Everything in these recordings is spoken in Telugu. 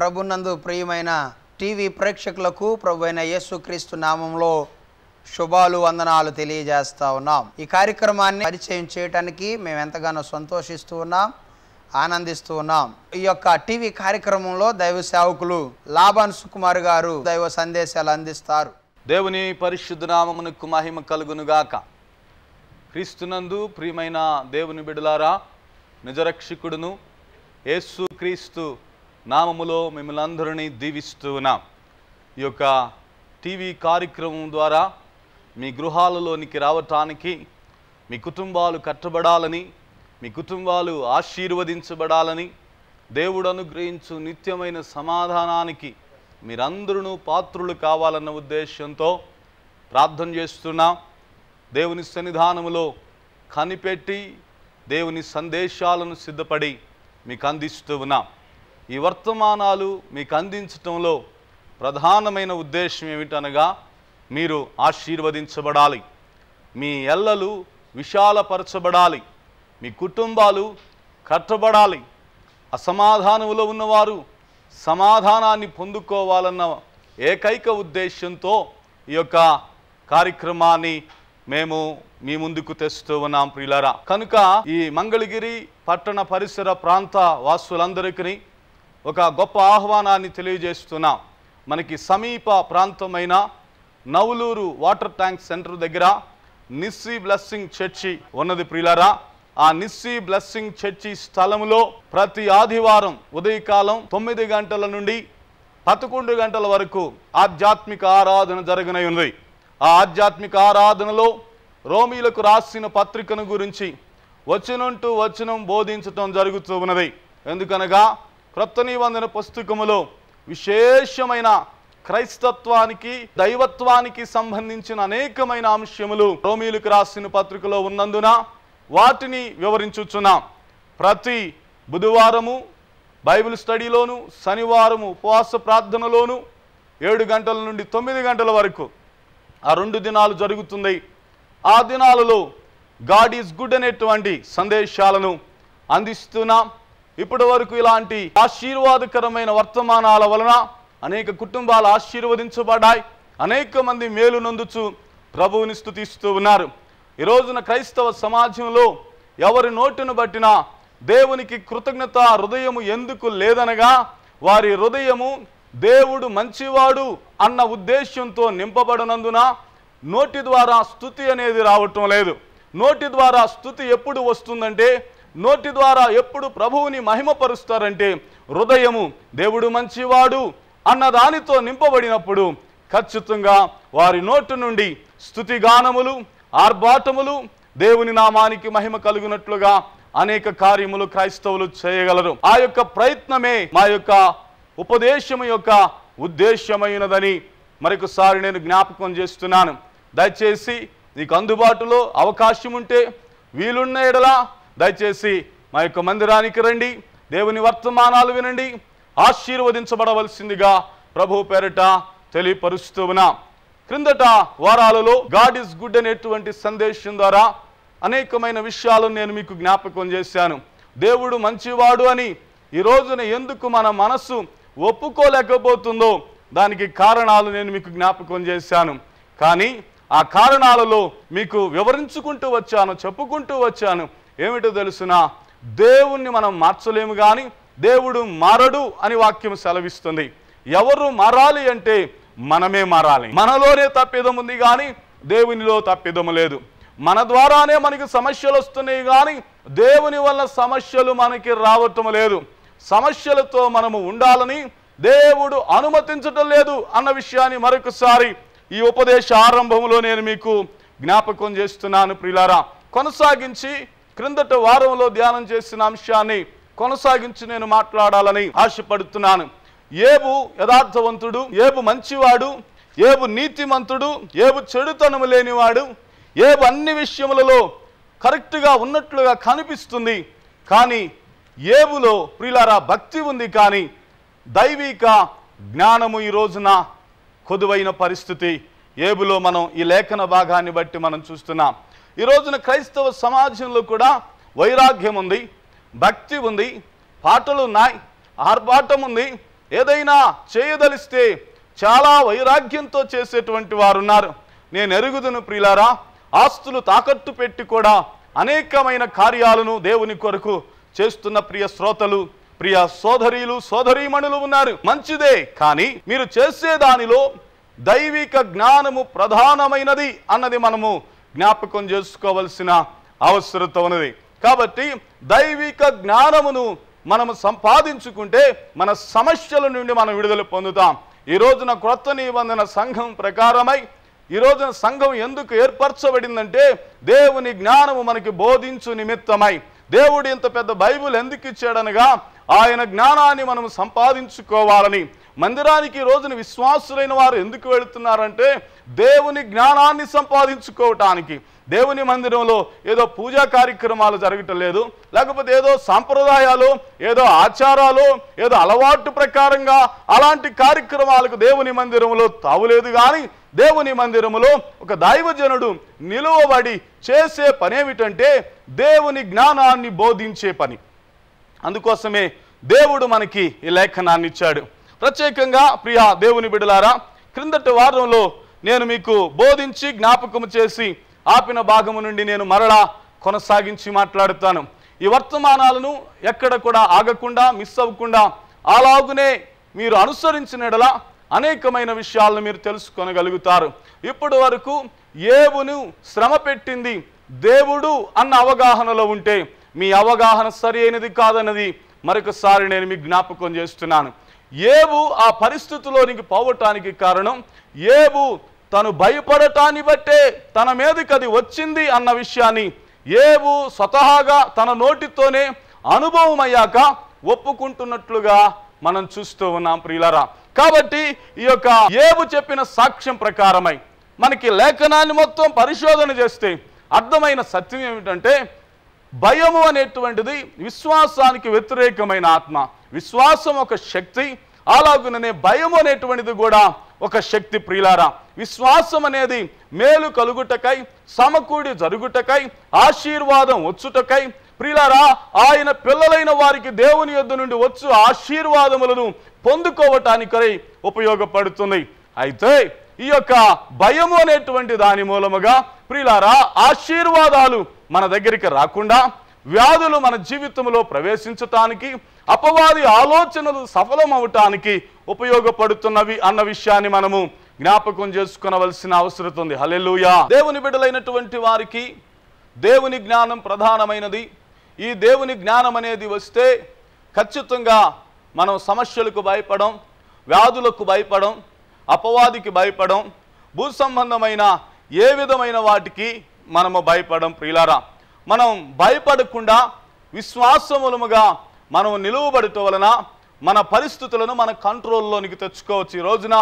ప్రభునందు ప్రియమైన టీవీ ప్రేక్షకులకు ప్రభువైన యేసుక్రీస్తు నామంలో శుభాలు వందనాలు తెలియజేస్తా ఉన్నాం. ఈ కార్యక్రమాన్ని పరిచయం చేయడానికి మేము ఎంతగానో సంతోషిస్తూ ఉన్నాం, ఆనందిస్తూ ఉన్నాం. ఈ యొక్క టీవీ కార్యక్రమంలో దైవ సేవకులు లాబాన్ సుకుమార్ గారు దైవ సందేశాలు అందిస్తారు. దేవుని పరిశుద్ధ నామమునకు మహిమ కలుగునుగాక. క్రీస్తునందు ప్రియమైన దేవుని బిడ్డలారా, నిజరక్షకుడును యేసు క్రీస్తు నామములో మిమ్మల్ని అందరినీ దీవిస్తూ ఉన్నాం. ఈ యొక్క టీవీ కార్యక్రమం ద్వారా మీ గృహాలలోనికి రావటానికి, మీ కుటుంబాలు కట్టబడాలని, మీ కుటుంబాలు ఆశీర్వదించబడాలని, దేవుడు అనుగ్రహించు నిత్యమైన సమాధానానికి మీరందరూ పాత్రులు కావాలన్న ఉద్దేశంతో ప్రార్థన చేస్తున్నాం. దేవుని సన్నిధానములో కనిపెట్టి దేవుని సందేశాలను సిద్ధపడి మీకు అందిస్తూ ఉన్నాం. ఈ వర్తమానాలు మీకు అందించటంలో ప్రధానమైన ఉద్దేశం ఏమిటనగా, మీరు ఆశీర్వదించబడాలి, మీ ఎల్లలు విశాలపరచబడాలి, మీ కుటుంబాలు కట్టబడాలి, అసమాధానములో ఉన్నవారు సమాధానాన్ని పొందుకోవాలన్న ఏకైక ఉద్దేశంతో ఈ యొక్క కార్యక్రమాన్ని మేము మీ ముందుకు తెస్తూ ఉన్నాం ప్రియులారా. కనుక ఈ మంగళగిరి పట్టణ పరిసర ప్రాంత వాసులందరికీ ఒక గొప్ప ఆహ్వానాన్ని తెలియజేస్తున్నాం. మనకి సమీప ప్రాంతమైన నవలూరు వాటర్ ట్యాంక్ సెంటర్ దగ్గర నిస్సీ బ్లెస్సింగ్ చర్చి ఉన్నది ప్రియులారా. ఆ నిస్సీ బ్లెస్సింగ్ చర్చి స్థలంలో ప్రతి ఆదివారం ఉదయకాలం 9 గంటల నుండి 11 గంటల వరకు ఆధ్యాత్మిక ఆరాధన జరగనై ఉంది. ఆ ఆధ్యాత్మిక ఆరాధనలో రోమీలకు రాసిన పత్రికను గురించి వచనంటూ వచనం బోధించటం జరుగుతూ ఉన్నది. ఎందుకనగా క్రొత్త నిబంధన పుస్తకములో విశేషమైన క్రైస్తత్వానికి, దైవత్వానికి సంబంధించిన అనేకమైన అంశములు రోమీలకు రాసిన పత్రికలో ఉన్నందున వాటిని వివరించుచున్నాం. ప్రతి బుధవారము బైబిల్ స్టడీలోను, శనివారము ఉపవాస ప్రార్థనలోను 7 గంటల నుండి 9 గంటల వరకు ఆ 2 దినాలు జరుగుతుంది. ఆ దినాలలో గాడ్ ఈజ్ గుడ్ అనేటువంటి సందేశాలను అందిస్తున్నాం. ఇప్పటి వరకు ఇలాంటి ఆశీర్వాదకరమైన వర్తమానాల వలన అనేక కుటుంబాలు ఆశీర్వదించబడ్డాయి. అనేక మంది మేలు నొందుచు ప్రభువుని స్తుతిస్తూ ఉన్నారు. ఈ రోజున క్రైస్తవ సమాజంలో ఎవరి నోటిని బట్టినా దేవునికి కృతజ్ఞత హృదయము ఎందుకు లేదనగా, వారి హృదయము దేవుడు మంచివాడు అన్న ఉద్దేశంతో నింపబడినందున నోటి ద్వారా స్తుతి అనేది రావటం లేదు. నోటి ద్వారా స్తుతి ఎప్పుడు వస్తుందంటే, నోటి ద్వారా ఎప్పుడు ప్రభువుని మహిమపరుస్తారంటే, హృదయము దేవుడు మంచివాడు అన్న దానితో నింపబడినప్పుడు ఖచ్చితంగా వారి నోటి నుండి స్తుతిగానములు, ఆర్భాటములు, దేవుని నామానికి మహిమ కలుగునట్లుగా అనేక కార్యములు క్రైస్తవులు చేయగలరు. ఆ యొక్క ప్రయత్నమే మా యొక్క ఉపదేశము యొక్క ఉద్దేశమైనదని మరొకసారి నేను జ్ఞాపకం చేస్తున్నాను. దయచేసి నీకు అందుబాటులో అవకాశం ఉంటే, వీలున్న ఎడల దయచేసి మా యొక్క మందిరానికి రండి, దేవుని వర్తమానాలు వినండి, ఆశీర్వదించబడవలసిందిగా ప్రభు పేరిట తెలియపరుస్తూ ఉన్నాం. క్రిందట వారాలలో గాడ్ ఈజ్ గుడ్ అనేటువంటి సందేశం ద్వారా అనేకమైన విషయాలను నేను మీకు జ్ఞాపకం చేశాను. దేవుడు మంచివాడు అని ఈ రోజున ఎందుకు మన మనస్సు ఒప్పుకోలేకపోతుందో దానికి కారణాలు నేను మీకు జ్ఞాపకం చేశాను. కానీ ఆ కారణాలలో మీకు వివరించుకుంటూ వచ్చాను, చెప్పుకుంటూ వచ్చాను. ఏమిటో తెలుసునా, దేవుణ్ణి మనం మార్చలేము కానీ దేవుడు మారడు అని వాక్యం సెలవిస్తుంది. ఎవరు మారాలి అంటే మనమే మారాలి. మనలోనే తప్పిదం ఉంది కానీ దేవునిలో తప్పిదము లేదు. మన ద్వారానే మనకి సమస్యలు వస్తున్నాయి కానీ దేవుని వల్ల సమస్యలు మనకి రావటం లేదు. సమస్యలతో మనము ఉండాలని దేవుడు అనుమతించటం లేదు అన్న విషయాన్ని మరొకసారి ఈ ఉపదేశ ఆరంభంలో నేను మీకు జ్ఞాపకం చేస్తున్నాను ప్రియులారా. కొనసాగించి క్రిందట వారంలో ధ్యానం చేసిన అంశాన్ని కొనసాగించి నేను మాట్లాడాలని ఆశపడుతున్నాను. ఏబు యథార్థవంతుడు, ఏబు మంచివాడు, ఏబు నీతిమంతుడు, ఏబు చెడుతనము లేనివాడు, ఏబు అన్ని విషయములలో కరెక్ట్గా ఉన్నట్లుగా కనిపిస్తుంది. కానీ ఏబులో ప్రియులారా భక్తి ఉంది, కానీ దైవిక జ్ఞానము ఈ రోజున కొదువైన పరిస్థితి ఏబులో మనం ఈ లేఖన భాగాన్ని బట్టి మనం చూస్తున్నాం. ఈ రోజున క్రైస్తవ సమాజంలో కూడా వైరాగ్యం ఉంది, భక్తి ఉంది, పాటలు ఉన్నాయి, ఆర్భాటం ఉంది, ఏదైనా చేయదలిస్తే చాలా వైరాగ్యంతో చేసేటువంటి వారు ఉన్నారు. నేను ఎరుగుదును ప్రియులారా, ఆస్తులు తాకట్టు పెట్టి కూడా అనేకమైన కార్యాలను దేవుని కొరకు చేస్తున్న ప్రియ శ్రోతలు, ప్రియ సోదరీలు సోదరీమణులు ఉన్నారు. మంచిదే, కానీ మీరు చేసే దానిలో దైవిక జ్ఞానము ప్రధానమైనది అన్నది మనము జ్ఞాపకం చేసుకోవలసిన అవసరత ఉన్నది. కాబట్టి దైవిక జ్ఞానమును మనము సంపాదించుకుంటే మన సమస్యల నుండి మనం విడుదల పొందుతాం. ఈ రోజున క్రొత్త నిబంధన సంఘం ప్రకారమై ఈ రోజున సంఘం ఎందుకు ఏర్పరచబడిందంటే దేవుని జ్ఞానము మనకి బోధించు నిమిత్తమై. దేవుడు ఇంత పెద్ద బైబిల్ ఎందుకు ఇచ్చాడనగా ఆయన జ్ఞానాన్ని మనం సంపాదించుకోవాలని. మందిరానికి ఈ రోజున విశ్వాసులైన వారు ఎందుకు వెళుతున్నారంటే దేవుని జ్ఞానాన్ని సంపాదించుకోవటానికి. దేవుని మందిరంలో ఏదో పూజా కార్యక్రమాలు జరగటం లేదు, లేకపోతే ఏదో సాంప్రదాయాలు, ఏదో ఆచారాలు, ఏదో అలవాటు ప్రకారంగా అలాంటి కార్యక్రమాలకు దేవుని మందిరంలో తావులేదు. కానీ దేవుని మందిరములో ఒక దైవజనుడు నిలువబడి చేసే పనేమిటంటే దేవుని జ్ఞానాన్ని బోధించే పని. అందుకోసమే దేవుడు మనకి ఈ లేఖనాన్ని ఇచ్చాడు. ప్రత్యేకంగా ప్రియ దేవుని బిడ్డలారా, క్రిందటి వారంలో నేను మీకు బోధించి జ్ఞాపకం చేసి ఆపిన భాగము నుండి నేను మరలా కొనసాగించి మాట్లాడుతాను. ఈ వర్తమానాలను ఎక్కడ కూడా ఆగకుండా మిస్ అవ్వకుండా అలాగునే మీరు అనుసరించినడలా అనేకమైన విషయాలను మీరు తెలుసుకొనగలుగుతారు. ఇప్పటి వరకు ఏబును శ్రమ పెట్టింది దేవుడు అన్న అవగాహనలో ఉంటే మీ అవగాహన సరి అయినది కాదన్నది మరొకసారి నేను మీకు జ్ఞాపకం చేస్తున్నాను. ఏబు ఆ పరిస్థితిలోనికి పోవటానికి కారణం ఏబు తను భయపడటాన్ని బట్టే తన మీదకి అది వచ్చింది అన్న విషయాన్ని ఏబు స్వతహాగా తన నోటితోనే అనుభవం అయ్యాక ఒప్పుకుంటున్నట్లుగా మనం చూస్తూ ఉన్నాం ప్రియులారా. కాబట్టి ఈ యొక్క ఏబు చెప్పిన సాక్ష్యం ప్రకారమై మనకి లేఖనాన్ని మొత్తం పరిశోధన చేస్తే అర్థమైన సత్యం ఏమిటంటే భయము అనేటువంటిది విశ్వాసానికి వ్యతిరేకమైన ఆత్మ. విశ్వాసం ఒక శక్తి, అలాగుననే భయము అనేటువంటిది కూడా ఒక శక్తి ప్రియులారా. విశ్వాసం అనేది మేలు కలుగుటకై, సమకూడి జరుగుటకై, ఆశీర్వాదం వచ్చుటకై ప్రియులారా, ఆయన పిల్లలైన వారికి దేవుని యొద్ద నుండి వచ్చు ఆశీర్వాదములను పొందుకోవటానికై ఉపయోగపడుతుంది. అయితే ఈ యొక్క భయము అనేటువంటి దాని మూలముగా ప్రియులారా ఆశీర్వాదాలు మన దగ్గరికి రాకుండా, వ్యాధులు మన జీవితంలో ప్రవేశించటానికి, అపవాది ఆలోచనలు సఫలమవటానికి ఉపయోగపడుతున్నవి అన్న విషయాన్ని మనము జ్ఞాపకం చేసుకొనవలసిన అవసరం ఉంది. హల్లెలూయా. దేవుని బిడ్డలైనటువంటి వారికి దేవుని జ్ఞానం ప్రధానమైనది. ఈ దేవుని జ్ఞానం అనేది వస్తే ఖచ్చితంగా మనం సమస్యలకు భయపడం, వ్యాధులకు భయపడం, అపవాదికి భయపడం, భూ సంబంధమైన ఏ విధమైన వాటికి మనము భయపడం ప్రియులారా. మనం భయపడకుండా విశ్వాసములముగా మనం నిలువబడటం వలన మన పరిస్థితులను మన కంట్రోల్లోనికి తెచ్చుకోవచ్చు. ఈ రోజున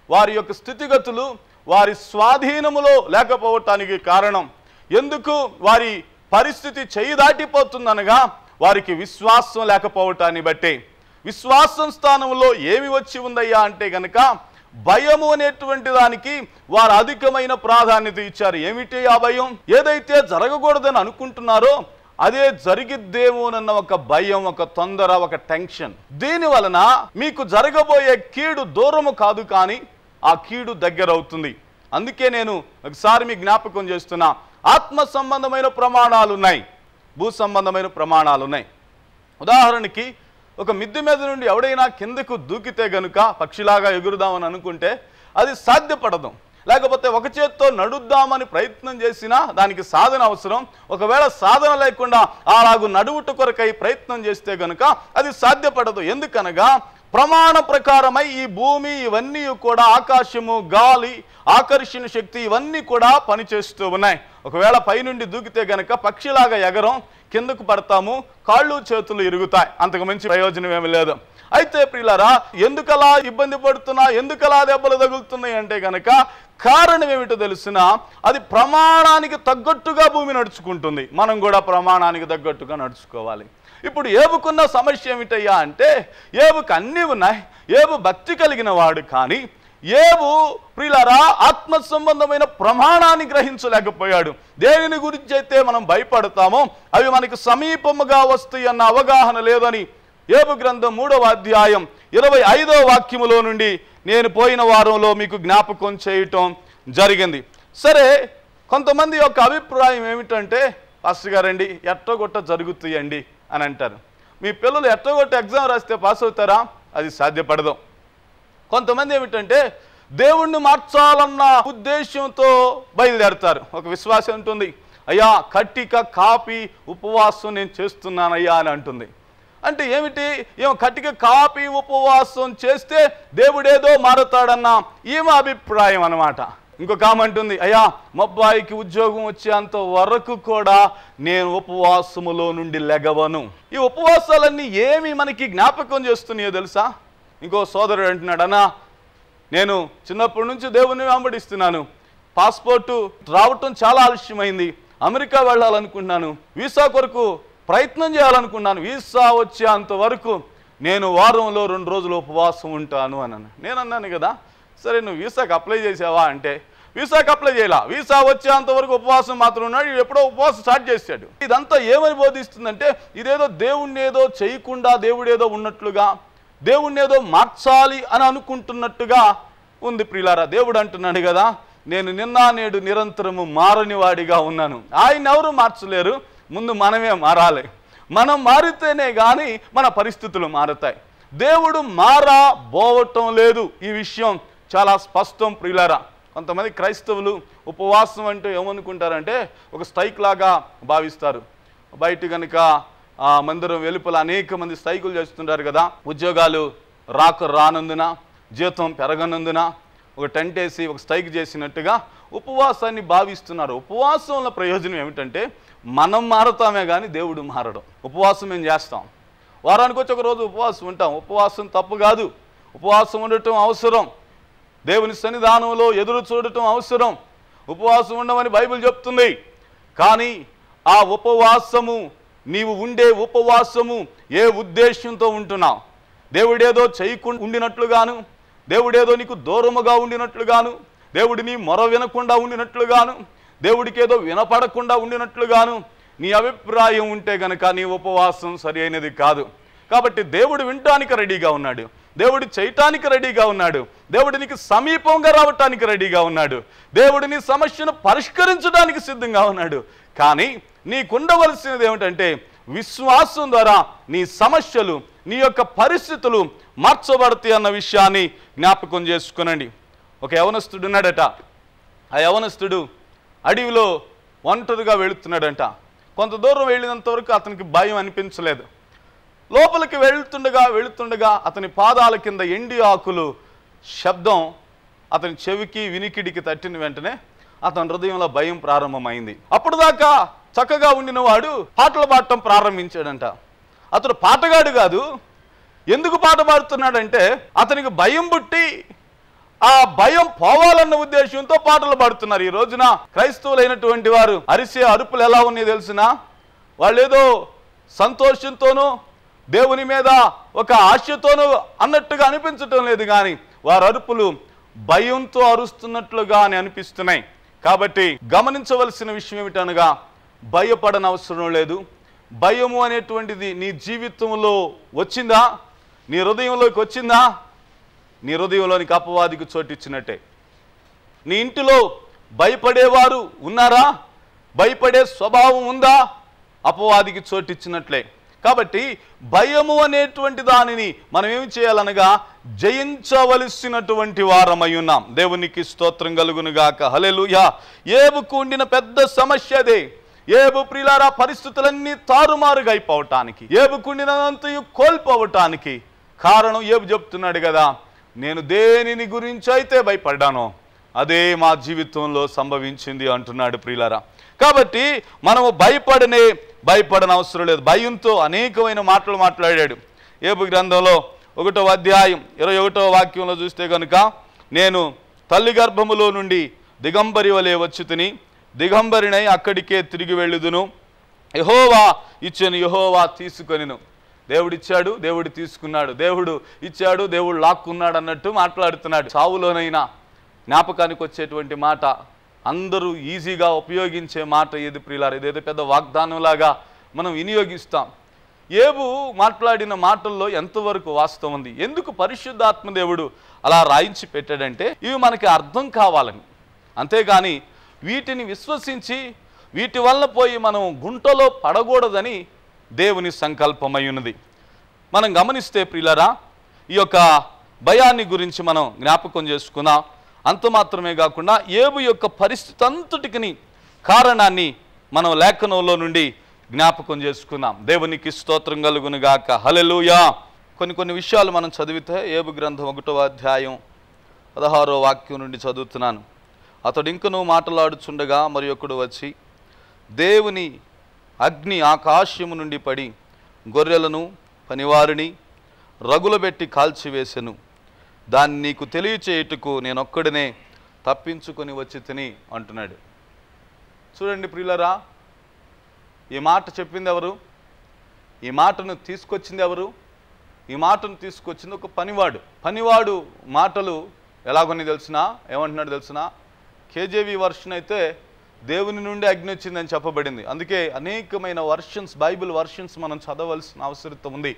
వారి యొక్క స్థితిగతులు వారి స్వాధీనములో లేకపోవటానికి కారణం ఎందుకు వారి పరిస్థితి చేయి దాటిపోతుందనగా వారికి విశ్వాసం లేకపోవటాన్ని బట్టే. విశ్వాసం స్థానంలో ఏమి వచ్చి ఉందయ్యా అంటే గనక భయము అనేటువంటి దానికి వారు అధికమైన ప్రాధాన్యత ఇచ్చారు. ఏమిటి ఆ భయం? ఏదైతే జరగకూడదని అనుకుంటున్నారో అదే జరిగిద్దేమోనన్న ఒక భయం, ఒక తొందర, ఒక టెన్షన్. దీని వలన మీకు జరగబోయే కీడు దూరము కాదు, కానీ ఆ కీడు దగ్గర అవుతుంది. అందుకే నేను ఒకసారి మీ జ్ఞాపకం చేస్తున్నా, ఆత్మ సంబంధమైన ప్రమాణాలు ఉన్నాయి, భూ సంబంధమైన ప్రమాణాలు ఉన్నాయి. ఉదాహరణకి ఒక మిద్దె మీద నుండి ఎవడైనా కిందకు దూకితే గనుక పక్షిలాగా ఎగురుదామని అనుకుంటే అది సాధ్యపడదు. లేకపోతే ఒక చేత్తో నడుద్దామని ప్రయత్నం చేసినా దానికి సాధన అవసరం. ఒకవేళ సాధన లేకుండా అలాగూ నడువుట కొరకై ప్రయత్నం చేస్తే గనుక అది సాధ్యపడదు. ఎందుకనగా ప్రమాణ ప్రకారమై ఈ భూమి ఇవన్నీ కూడా, ఆకాశము, గాలి, ఆకర్షణ శక్తి ఇవన్నీ కూడా పనిచేస్తూ ఉన్నాయి. ఒకవేళ పైనుండి దూకితే గనక పక్షిలాగా ఎగరం, కిందకు పడతాము, కాళ్ళు చేతులు ఇరుగుతాయి, అంతకు మించి ప్రయోజనం ఏమి లేదు. అయితే ప్రియులారా, ఎందుకలా ఇబ్బంది పడుతున్నా, ఎందుకలా దెబ్బలు తగులుతున్నాయి అంటే గనక కారణం ఏమిటో తెలిసిన, అది ప్రమాణానికి తగ్గట్టుగా భూమి నడుచుకుంటుంది. మనం కూడా ప్రమాణానికి తగ్గట్టుగా నడుచుకోవాలి. ఇప్పుడు ఏబుకున్న సమస్య ఏమిటయ్యా అంటే ఏబుకు అన్నీ ఉన్నాయి. ఏబు భక్తి కలిగిన వాడు, కానీ ఏబు ప్రియులారా ఆత్మ సంబంధమైన ప్రమాణాన్ని గ్రహించలేకపోయాడు. దేనిని గురించి అయితే మనం భయపడతామో అవి మనకు సమీపముగా వస్తాయి అన్న అవగాహన లేదని ఏబు గ్రంథం 3వ అధ్యాయం 25వ వాక్యములో నుండి నేను పోయిన వారంలో మీకు జ్ఞాపకం చేయటం జరిగింది. సరే, కొంతమంది యొక్క అభిప్రాయం ఏమిటంటే, పాస్టర్ గారండి ఎట్టగొట్ట జరుగుతాయండి అని అంటారు. మీ పిల్లలు ఎట్టగొట్ట ఎగ్జామ్ రాస్తే పాస్ అవుతారా? అది సాధ్యపడదు. కొంతమంది ఏమిటంటే దేవుణ్ణి మార్చాలన్న ఉద్దేశంతో బయలుదేరుతారు. ఒక విశ్వాసం ఉంటుంది, అయ్యా కట్టిక కాపీ ఉపవాసం నేను చేస్తున్నానయ్యా అని అంటుంది. అంటే ఏమిటి? ఏమో కట్టిక కాపీ ఉపవాసం చేస్తే దేవుడేదో మారుతాడన్న ఈమె అభిప్రాయం అన్నమాట. ఇంకొక ఆమె అంటుంది, అయ్యా మా అబ్బాయికి ఉద్యోగం వచ్చేంత వరకు కూడా నేను ఉపవాసములో నుండి లెగవను. ఈ ఉపవాసాలన్నీ ఏమి మనకి జ్ఞాపకం చేస్తున్నాయో తెలుసా? ఇంకో సోదరుడు అంటున్నాడు, అన్నా నేను చిన్నప్పటి నుంచి దేవుణ్ణి వెంబడిస్తున్నాను, పాస్పోర్టు రావటం చాలా ఆలస్యమైంది, అమెరికా వెళ్ళాలనుకున్నాను, వీసా కొరకు ప్రయత్నం చేయాలనుకున్నాను, వీసా వచ్చేంత వరకు నేను వారంలో 2 రోజులు ఉపవాసం ఉంటాను అన్నాను. నేను అన్నాను కదా, సరే నువ్వు వీసాకి అప్లై చేసావా అంటే, వీసాకి అప్లై చేయాల, వీసా వచ్చేంత వరకు ఉపవాసం మాత్రం ఉన్నాడు, ఎప్పుడో ఉపవాసం స్టార్ట్ చేశాడు. ఇదంతా ఏమని బోధిస్తుందంటే, ఇదేదో దేవుణ్ణి ఏదో చేయకుండా దేవుడేదో ఉన్నట్లుగా, దేవుణ్ణి ఏదో మార్చాలి అని అనుకుంటున్నట్టుగా ఉంది. ప్రియులారా, దేవుడు అంటున్నాడు కదా, నేను నిన్న నేడు నిరంతరము మారని వాడిగా ఉన్నాను. ఆయన ఎవరు మార్చలేరు, ముందు మనమే మారాలి. మనం మారితేనే కానీ మన పరిస్థితులు మారుతాయి. దేవుడు మారబోవటం లేదు, ఈ విషయం చాలా స్పష్టం. ప్రియులారా, కొంతమంది క్రైస్తవులు ఉపవాసం అంటే ఏమనుకుంటారంటే ఒక స్ట్రైక్ లాగా భావిస్తారు. బయట కనుక మందిరం వెలుపల అనేక మంది స్ట్రైకులు చేస్తుంటారు కదా, ఉద్యోగాలు రానందున, జీతం పెరగనందున ఒక టెంట్ వేసి ఒక స్ట్రైక్ చేసినట్టుగా ఉపవాసాన్ని భావిస్తున్నారు. ఉపవాసంలో ప్రయోజనం ఏమిటంటే మనం మారుతామే కానీ దేవుడు మారడం. ఉపవాసం మేము చేస్తాం, వారానికి వచ్చి ఒక రోజు ఉపవాసం ఉంటాం. ఉపవాసం తప్పు కాదు, ఉపవాసం ఉండటం అవసరం, దేవుని సన్నిధానంలో ఎదురు చూడటం అవసరం, ఉపవాసం ఉండమని బైబిల్ చెప్తుంది. కానీ ఆ ఉపవాసము, నీవు ఉండే ఉపవాసము ఏ ఉద్దేశంతో ఉంటున్నావు? దేవుడేదో చేయకుండా ఉండినట్లుగాను, దేవుడేదో నీకు దూరముగా ఉండినట్లుగాను, దేవుడి నీ మొర వినకుండా ఉండినట్లుగాను, దేవుడికి ఏదో వినపడకుండా ఉండినట్లుగాను నీ అభిప్రాయం ఉంటే గనక నీ ఉపవాసం సరి అయినది కాదు. కాబట్టి దేవుడు వినటానికి రెడీగా ఉన్నాడు, దేవుడు చేయటానికి రెడీగా ఉన్నాడు, దేవుడు నీకు సమీపంగా రావటానికి రెడీగా ఉన్నాడు, దేవుడు నీ సమస్యను పరిష్కరించడానికి సిద్ధంగా ఉన్నాడు. కానీ నీకుండవలసినది ఏమిటంటే విశ్వాసం ద్వారా నీ సమస్యలు, నీ యొక్క పరిస్థితులు మార్చబడతాయి అన్న విషయాన్ని జ్ఞాపకం చేసుకునండి. ఒక యవనస్తుడు ఉన్నాడట. ఆ యవనస్తుడు అడవిలో ఒంటరిగా వెళుతున్నాడంట. కొంత దూరం వెళ్ళినంత వరకు అతనికి భయం అనిపించలేదు. లోపలికి వెళుతుండగా అతని పాదాల కింద ఎండి ఆకులు శబ్దం అతని చెవికి వినికిడికి తట్టిన వెంటనే అతని హృదయంలో భయం ప్రారంభమైంది. అప్పుడు దాకా చక్కగా ఉండిన వాడు పాటలు పాడటం ప్రారంభించాడంట. అతడు పాటగాడు కాదు. ఎందుకు పాట పాడుతున్నాడంటే అతనికి భయం పుట్టి ఆ భయం పోవాలన్న ఉద్దేశంతో పాటలు పాడుతున్నారు. ఈ రోజున క్రైస్తవులైనటువంటి వారు అరిసే అరుపులు ఎలా ఉన్నాయో తెలిసినా, వాళ్ళు ఏదో సంతోషంతోనూ దేవుని మీద ఒక ఆశతోనూ అన్నట్టుగా అనిపించటం లేదు, కానీ వారి అరుపులు భయంతో అరుస్తున్నట్లుగా అనిపిస్తున్నాయి. కాబట్టి గమనించవలసిన విషయం ఏమిటనగా, భయపడనవసరం లేదు. భయము అనేటువంటిది నీ జీవితంలో వచ్చిందా, నీ హృదయంలోకి వచ్చిందా, నీ హృదయంలోనికి అపవాదికి చోటిచ్చినట్టే. నీ ఇంటిలో భయపడేవారు ఉన్నారా, భయపడే స్వభావం ఉందా, అపవాదికి చోటిచ్చినట్లే. కాబట్టి భయము అనేటువంటి దానిని మనం ఏమి చేయాలనగా జయించవలసినటువంటి వారమై ఉన్నాం. దేవునికి స్తోత్రం కలుగునుగాక. హల్లెలూయా. ఏబుకు ఉండిన పెద్ద సమస్య అదే. ఏబు ప్రియులారా పరిస్థితులన్నీ తారుమారుగా అయిపోవటానికి, ఏబుకుండినంతయు కోల్పోవటానికి కారణం ఏబు చెప్తున్నాడు కదా, నేను దేనిని గురించి అయితే భయపడ్డానో అదే మా జీవితంలో సంభవించింది అంటున్నాడు ప్రియులారా. కాబట్టి మనము భయపడనవసరం లేదు. భయంతో అనేకమైన మాటలు మాట్లాడాడు. ఏబు గ్రంథంలో 1వ అధ్యాయం 21వ వాక్యంలో చూస్తే కనుక, నేను తల్లి గర్భములో నుండి దిగంబరి వలె వచ్చి తిని దిగంబరినై అక్కడికే తిరిగి వెళ్ళుదును, యెహోవా ఇచ్చెను, యెహోవా తీసుకొనిను. దేవుడిచ్చాడు, దేవుడు తీసుకున్నాడు, దేవుడు ఇచ్చాడు, దేవుడు లాక్కున్నాడు అన్నట్టు మాట్లాడుతున్నాడు. చావులోనైనా జ్ఞాపకానికి వచ్చేటువంటి మాట, అందరూ ఈజీగా ఉపయోగించే మాట ఏది ప్రియులారా? ఇదేదో పెద్ద వాగ్దానంలాగా మనం వినియోగిస్తాం. ఏబు మాట్లాడిన మాటల్లో ఎంతవరకు వాస్తవం ఉంది? ఎందుకు పరిశుద్ధాత్మ దేవుడు అలా రాయించి పెట్టాడంటే ఇవి మనకి అర్థం కావాలని, అంతేగాని వీటిని విశ్వసించి వీటి వల్ల పోయి మనం గుంటలో పడకూడదని దేవుని సంకల్పమై ఉన్నది. మనం గమనిస్తే ప్రియులారా, ఈ యొక్క భయాన్ని గురించి మనం జ్ఞాపకం చేసుకున్నాం. అంత మాత్రమే కాకుండా ఏబు యొక్క పరిస్థితి అంతటికి కారణాన్ని మనం లేఖనంలో నుండి జ్ఞాపకం చేసుకున్నాం. దేవునికి స్తోత్రం కలుగునుగాక. హల్లెలూయా. కొన్ని విషయాలు మనం చదివితే ఏబు గ్రంథం 1వ అధ్యాయం 16వ వాక్యం నుండి చదువుతున్నాను. అతడు ఇంకనూ మాట్లాడుచుండగా మరి ఒకడు వచ్చి దేవుని అగ్ని ఆకాశము నుండి పడి గొర్రెలను పనివారిని రగులబెట్టి కాల్చివేసెను. దాన్ని నీకు తెలియచేయుటకు నేనొక్కడినే తప్పించుకొని వచ్చి తిని అంటున్నాడు. చూడండి ప్రియులరా, ఈ మాట చెప్పింది ఎవరు? ఈ మాటను తీసుకొచ్చింది ఎవరు? ఈ మాటను తీసుకొచ్చింది ఒక పనివాడు మాటలు ఎలాగొని తెలిసినా, ఏమంటున్నాడు తెలిసినా, కేజేవి వర్షన్ అయితే దేవుని నుండి అగ్ని వచ్చిందని చెప్పబడింది. అందుకే అనేకమైన వర్షన్స్, బైబిల్ వర్షన్స్ మనం చదవలసిన అవసరం ఉంది.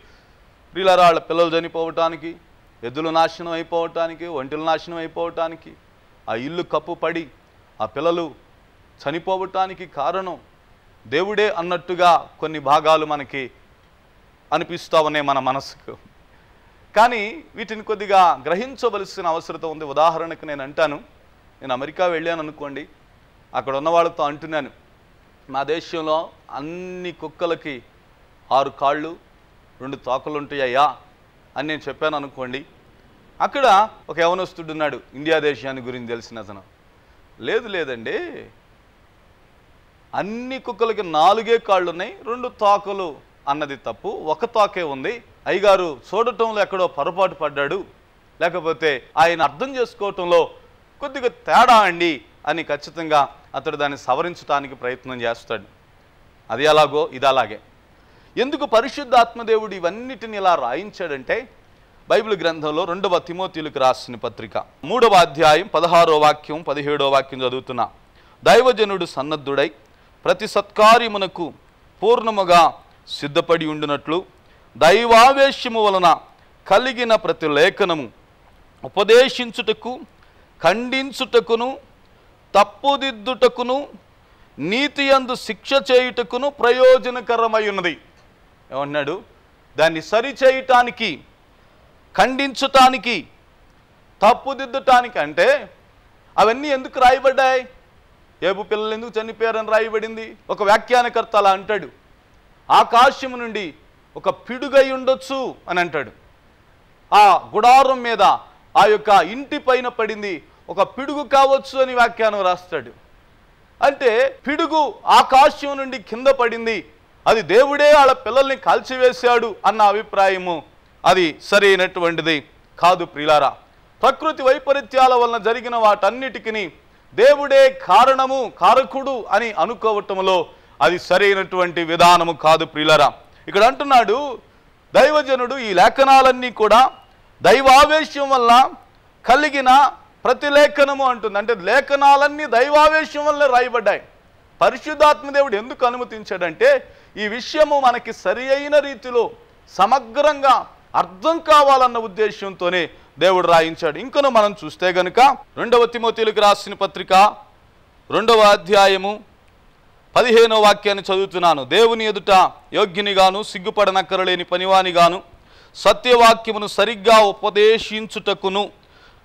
ప్రియులరా, వాళ్ళ పిల్లలు చనిపోవటానికి, ఎద్దులు నాశనం అయిపోవటానికి, ఒంటెలు నాశనం అయిపోవటానికి, ఆ ఇల్లు కప్పు పడి ఆ పిల్లలు చనిపోవటానికి కారణం దేవుడే అన్నట్టుగా కొన్ని భాగాలు మనకి అనిపిస్తూ ఉన్నాయి మన మనసుకు. కానీ వీటిని కొద్దిగా గ్రహించవలసిన అవసరం ఉంది. ఉదాహరణకు నేను అంటాను, నేను అమెరికా వెళ్ళాను అనుకోండి, అక్కడ ఉన్న వాళ్ళతో అంటున్నాను, మా దేశంలో అన్ని కుక్కలకి 6 కాళ్ళు 2 తోకలు ఉంటాయ్యా అని నేను చెప్పాను అనుకోండి. అక్కడ ఒక యవనస్తుడున్నాడు, ఇండియా దేశాన్ని గురించి తెలిసిన అతను, లేదండి, అన్ని కుక్కలకి 4 కాళ్ళు ఉన్నాయి, 2 తోకలు అన్నది తప్పు, 1 తోకే ఉంది, అయ్యగారు చూడటంలో ఎక్కడో పొరపాటు పడ్డాడు, లేకపోతే ఆయన అర్థం చేసుకోవటంలో కొద్దిగా తేడా అండి అని ఖచ్చితంగా అతడు దాన్ని సవరించడానికి ప్రయత్నం చేస్తాడు. అది అలాగో ఇది అలాగే. ఎందుకు పరిశుద్ధాత్మదేవుడు ఇవన్నిటిని ఇలా రాయించాడంటే, బైబిల్ గ్రంథంలో 2వ తిమోతిలకు రాసిన పత్రిక 3వ అధ్యాయం 16వ వాక్యం 17వ వాక్యం చదువుతున్నా. దైవజనుడు సన్నద్ధుడై ప్రతి సత్కార్యమునకు పూర్ణముగా సిద్ధపడి ఉండునట్లు దైవావేశము వలన కలిగిన ప్రతి లేఖనము ఉపదేశించుటకు, ఖండించుటకును, తప్పుదిద్దుటకును, నీతి యందు శిక్ష చేయుటకును ప్రయోజనకరమై ఉన్నది. ఏమన్నాడు? దాన్ని సరిచేయటానికి, ఖండించటానికి, తప్పుదిద్దటానికి. అంటే అవన్నీ ఎందుకు రాయబడ్డాయి? ఏబు పిల్లలు ఎందుకు చనిపోయారని రాయబడింది. ఒక వ్యాఖ్యానకర్త అలా అంటాడు, ఆకాశము నుండి ఒక పిడుగై ఉండొచ్చు అని అంటాడు. ఆ గుడారం మీద, ఆ యొక్క ఇంటి పైన పడింది ఒక పిడుగు కావచ్చు అని వ్యాఖ్యానం రాస్తాడు. అంటే పిడుగు ఆకాశం నుండి కింద పడింది, అది దేవుడే వాళ్ళ పిల్లల్ని కాల్చివేశాడు అన్న అభిప్రాయము అది సరైనటువంటిది కాదు ప్రియులారా. ప్రకృతి వైపరీత్యాల వలన జరిగిన వాటన్నిటికీ దేవుడే కారణము, కారకుడు అని అనుకోవటంలో అది సరైనటువంటి విధానము కాదు ప్రియులారా. ఇక్కడ అంటున్నాడు దైవజనుడు ఈ లేఖనాలన్నీ కూడా దైవావేశం వల్ల కలిగిన ప్రతి లేఖనము అంటుంది. అంటే లేఖనాలన్నీ దైవావేశం వల్ల రాయబడ్డాయి. పరిశుద్ధాత్మదేవుడు ఎందుకు అనుమతించాడంటే ఈ విషయము మనకి సరి అయిన రీతిలో సమగ్రంగా అర్థం కావాలన్న ఉద్దేశంతోనే దేవుడు రాయించాడు. ఇంకను మనం చూస్తే గనుక 2వ తిమోతిలకు రాసిన పత్రిక 2వ అధ్యాయము 15వ వాక్యాన్ని చదువుతున్నాను. దేవుని ఎదుట యోగ్యునిగాను, సిగ్గుపడనక్కరలేని పనివానిగాను, సత్యవాక్యమును సరిగ్గా ఉపదేశించుటకును,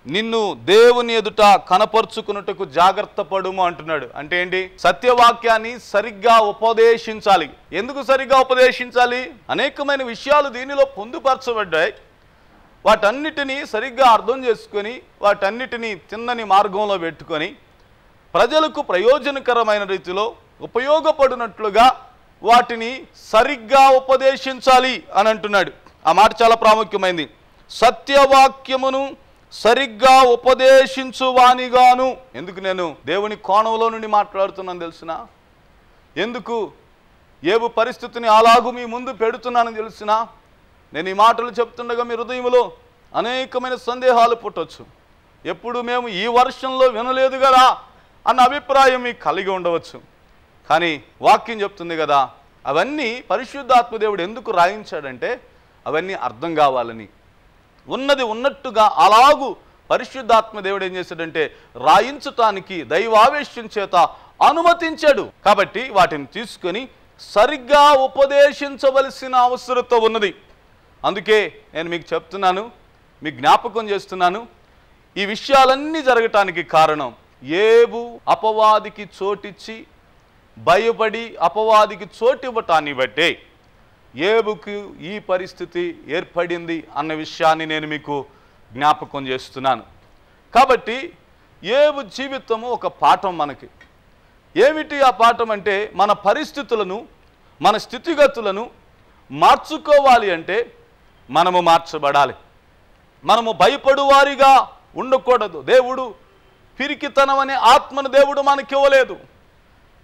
నిన్ను దేవుని ఎదుట కనపరుచుకున్నటకు జాగ్రత్త పడుము అంటున్నాడు. అంటే ఏంటి? సత్యవాక్యాన్ని సరిగ్గా ఉపదేశించాలి. ఎందుకు సరిగ్గా ఉపదేశించాలి? అనేకమైన విషయాలు దీనిలో పొందుపరచబడ్డాయి. వాటన్నిటినీ సరిగ్గా అర్థం చేసుకొని, వాటన్నిటినీ తిన్నని మార్గంలో పెట్టుకొని, ప్రజలకు ప్రయోజనకరమైన రీతిలో ఉపయోగపడినట్లుగా వాటిని సరిగ్గా ఉపదేశించాలి అని అంటున్నాడు. ఆ మాట చాలా ప్రాముఖ్యమైంది. సత్యవాక్యమును సరిగ్గా ఉపదేశించువానిగాను. ఎందుకు నేను దేవుని కోణంలో నుండి మాట్లాడుతున్నాను తెలిసిన? ఎందుకు ఏబు పరిస్థితిని అలాగూ మీ ముందు పెడుతున్నానని తెలిసిన? నేను ఈ మాటలు చెప్తుండగా మీ హృదయంలో అనేకమైన సందేహాలు పుట్టవచ్చు. ఎప్పుడు మేము ఈ వర్షంలో వినలేదు కదా అన్న అభిప్రాయం మీకు కలిగి ఉండవచ్చు. కానీ వాక్యం చెప్తుంది కదా, అవన్నీ పరిశుద్ధాత్మ దేవుడు ఎందుకు రాయించాడంటే అవన్నీ అర్థం కావాలని. ఉన్నది ఉన్నట్టుగా అలాగూ పరిశుద్ధాత్మ దేవుడు ఏం చేశాడంటే రాయించటానికి దైవావేశం చేత అనుమతించాడు. కాబట్టి వాటిని తీసుకొని సరిగ్గా ఉపదేశించవలసిన అవసరత ఉన్నది. అందుకే నేను మీకు చెప్తున్నాను, మీకు జ్ఞాపకం చేస్తున్నాను, ఈ విషయాలన్నీ జరగటానికి కారణం ఏబు అపవాదికి చోటిచ్చి భయపడి అపవాదికి చోటివ్వటాన్ని బట్టే ఏబుకు ఈ పరిస్థితి ఏర్పడింది అన్న విషయాన్ని నేను మీకు జ్ఞాపకం చేస్తున్నాను. కాబట్టి ఏబు జీవితము ఒక పాఠం మనకి. ఏమిటి ఆ పాఠం అంటే మన పరిస్థితులను మన స్థితిగతులను మార్చుకోవాలి అంటే మనము మార్చబడాలి. మనము భయపడువారిగా ఉండకూడదు. దేవుడు పిరికితనం అనే ఆత్మను దేవుడు మనకి ఇవ్వలేదు.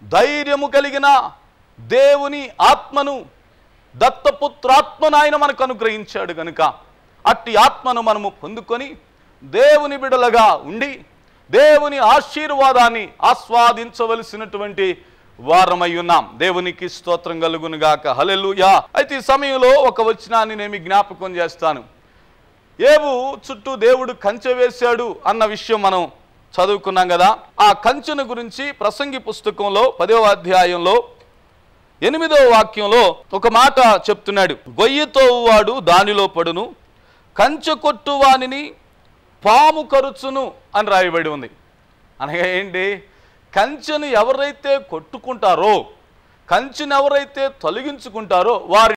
ధైర్యము కలిగిన దేవుని ఆత్మను, దత్తపుత్రాత్మను ఆయన మనకు అనుగ్రహించాడు కనుక అట్టి ఆత్మను మనము పొందుకొని దేవుని బిడ్డలుగా ఉండి దేవుని ఆశీర్వాదాన్ని ఆస్వాదించవలసినటువంటి వారమై ఉన్నాం. దేవునికి స్తోత్రం కలుగునుగాక. హల్లెలూయా. అయితే ఈ సమయంలో ఒక వచనాన్ని నేను జ్ఞాపకం చేస్తాను. ఏబు చుట్టూ దేవుడు కంచె వేశాడు అన్న విషయం మనం చదువుకున్నాం కదా. ఆ కంచెను గురించి ప్రసంగి పుస్తకంలో 10వ అధ్యాయంలో 8వ వాక్యంలో ఒక మాట చెప్తున్నాడు. గొయ్యితో వాడు దానిలో పడును, కంచె కొట్టువానిని పాము కరుచును అని రాయబడి ఉంది. అనగా ఏంటి? కంచెను ఎవరైతే కొట్టుకుంటారో, కంచెను ఎవరైతే తొలగించుకుంటారో వారి